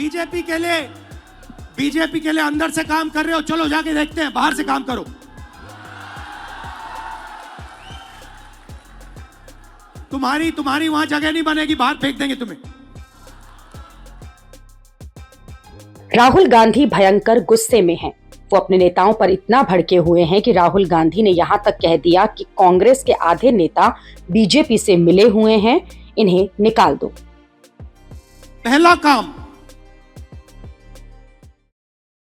BJP के लिए अंदर से काम कर रहे हो, चलो जाके देखते हैं, बाहर से काम करो। तुम्हारी वहां जगह नहीं बनेगी, बाहर फेंक देंगे तुम्हें। राहुल गांधी भयंकर गुस्से में हैं। वो अपने नेताओं पर इतना भड़के हुए हैं कि राहुल गांधी ने यहां तक कह दिया कि कांग्रेस के आधे नेता बीजेपी से मिले हुए हैं, इन्हें निकाल दो। पहला काम,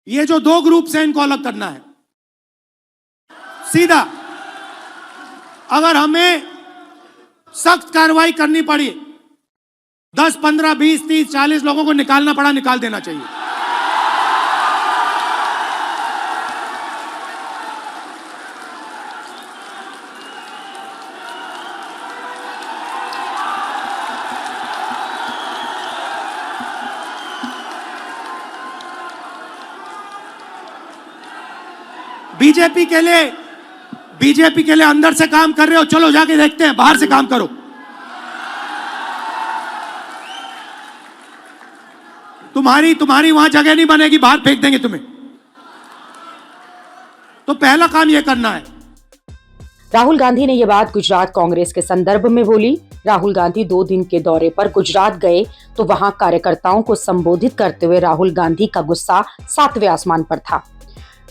ये जो दो ग्रुप हैं इनको अलग करना है सीधा। अगर हमें सख्त कार्रवाई करनी पड़ी, 10, 15, 20, 30, 40 लोगों को निकालना पड़ा, निकाल देना चाहिए। बीजेपी के लिए अंदर से काम कर रहे हो, चलो जाके देखते हैं, बाहर से काम करो। तुम्हारी वहां जगह नहीं बनेगी, बाहर फेंक देंगे तुम्हें। तो पहला काम यह करना है। राहुल गांधी ने यह बात गुजरात कांग्रेस के संदर्भ में बोली। राहुल गांधी 2 दिन के दौरे पर गुजरात गए तो वहां कार्यकर्ताओं को संबोधित करते हुए राहुल गांधी का गुस्सा 7वें आसमान पर था।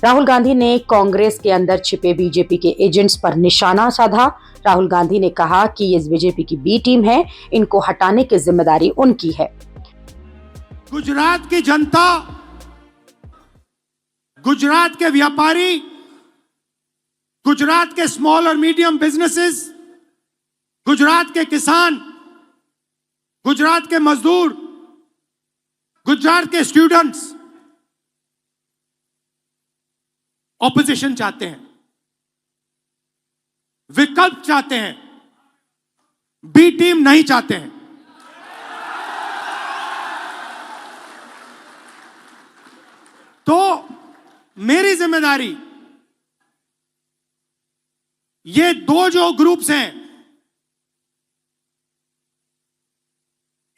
राहुल गांधी ने कांग्रेस के अंदर छिपे बीजेपी के एजेंट्स पर निशाना साधा। राहुल गांधी ने कहा कि ये बीजेपी की बी टीम है, इनको हटाने की जिम्मेदारी उनकी है। गुजरात की जनता, गुजरात के व्यापारी, गुजरात के स्मॉल और मीडियम बिजनेसेस, गुजरात के किसान, गुजरात के मजदूर, गुजरात के स्टूडेंट्स ऑपोजिशन चाहते हैं, विकल्प चाहते हैं, बी टीम नहीं चाहते हैं। तो मेरी जिम्मेदारी ये दो जो ग्रुप्स हैं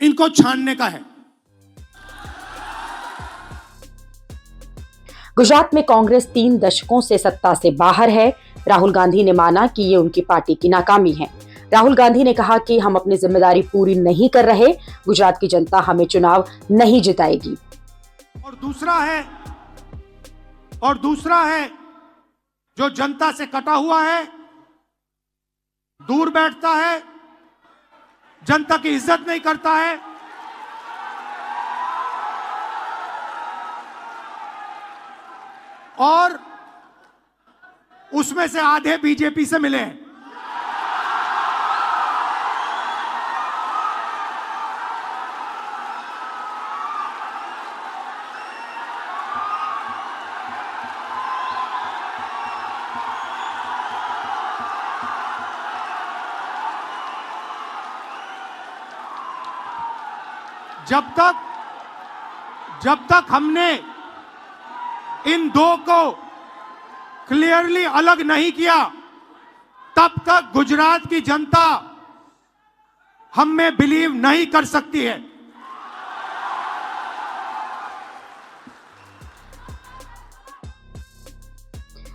इनको छानने का है। गुजरात में कांग्रेस 3 दशकों से सत्ता से बाहर है। राहुल गांधी ने माना कि ये उनकी पार्टी की नाकामी है। राहुल गांधी ने कहा कि हम अपनी जिम्मेदारी पूरी नहीं कर रहे, गुजरात की जनता हमें चुनाव नहीं जिताएगी। और दूसरा है जो जनता से कटा हुआ है, दूर बैठता है, जनता की इज्जत नहीं करता है, और उसमें से आधे बीजेपी से मिले हैं। जब तक हमने इन दो को क्लियरली अलग नहीं किया, तब तक गुजरात की जनता हम में बिलीव नहीं कर सकती है।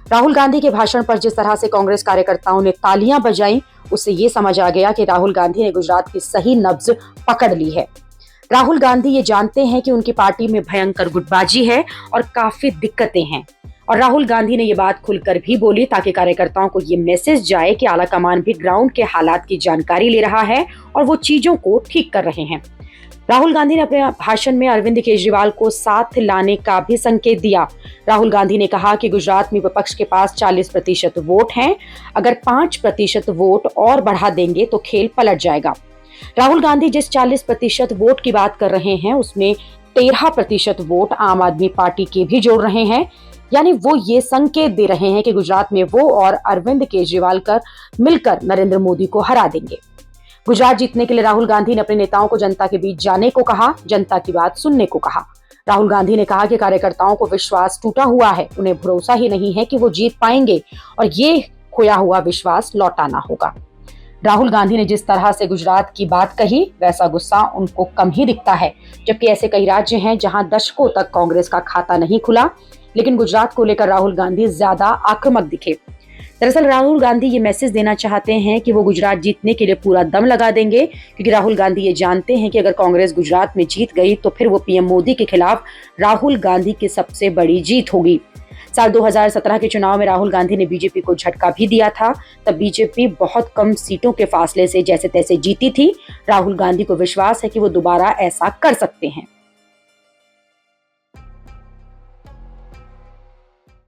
राहुल गांधी के भाषण पर जिस तरह से कांग्रेस कार्यकर्ताओं ने तालियां बजाईं, उससे ये समझ आ गया कि राहुल गांधी ने गुजरात की सही नब्ज पकड़ ली है। राहुल गांधी ये जानते हैं कि उनकी पार्टी में भयंकर गुटबाजी है और काफी दिक्कतें हैं, और राहुल गांधी ने ये बात खुलकर भी बोली ताकि कार्यकर्ताओं को ये मैसेज जाए कि आला कमान भी ग्राउंड के हालात की जानकारी ले रहा है और वो चीजों को ठीक कर रहे हैं। राहुल गांधी ने अपने भाषण में अरविंद केजरीवाल को साथ लाने का भी संकेत दिया। राहुल गांधी ने कहा कि गुजरात में विपक्ष के पास 40% वोट हैं, अगर 5% वोट और बढ़ा देंगे तो खेल पलट जाएगा। राहुल गांधी जिस 40% वोट की बात कर रहे हैं उसमें 13% वोट आम आदमी पार्टी के भी जोड़ रहे हैं, यानी वो ये संकेत दे रहे हैं कि गुजरात में वो और अरविंद केजरीवाल मिलकर नरेंद्र मोदी को हरा देंगे। गुजरात जीतने के लिए राहुल गांधी ने अपने नेताओं को जनता के बीच जाने को कहा, जनता की बात सुनने को कहा। राहुल गांधी ने कहा कि कार्यकर्ताओं को विश्वास टूटा हुआ है, उन्हें भरोसा ही नहीं है कि वो जीत पाएंगे और ये खोया हुआ विश्वास लौटाना होगा। राहुल गांधी ने जिस तरह से गुजरात की बात कही, वैसा गुस्सा उनको कम ही दिखता है। जबकि ऐसे कई राज्य हैं जहां दशकों तक कांग्रेस का खाता नहीं खुला, लेकिन गुजरात को लेकर राहुल गांधी ज्यादा आक्रामक दिखे। दरअसल राहुल गांधी ये मैसेज देना चाहते हैं कि वो गुजरात जीतने के लिए पूरा दम लगा देंगे, क्योंकि राहुल गांधी ये जानते हैं कि अगर कांग्रेस गुजरात में जीत गई तो फिर वो पीएम मोदी के खिलाफ राहुल गांधी की सबसे बड़ी जीत होगी। साल 2017 के चुनाव में राहुल गांधी ने बीजेपी को झटका भी दिया था। तब बीजेपी बहुत कम सीटों के फासले से जैसे तैसे जीती थी। राहुल गांधी को विश्वास है कि वो दोबारा ऐसा कर सकते हैं।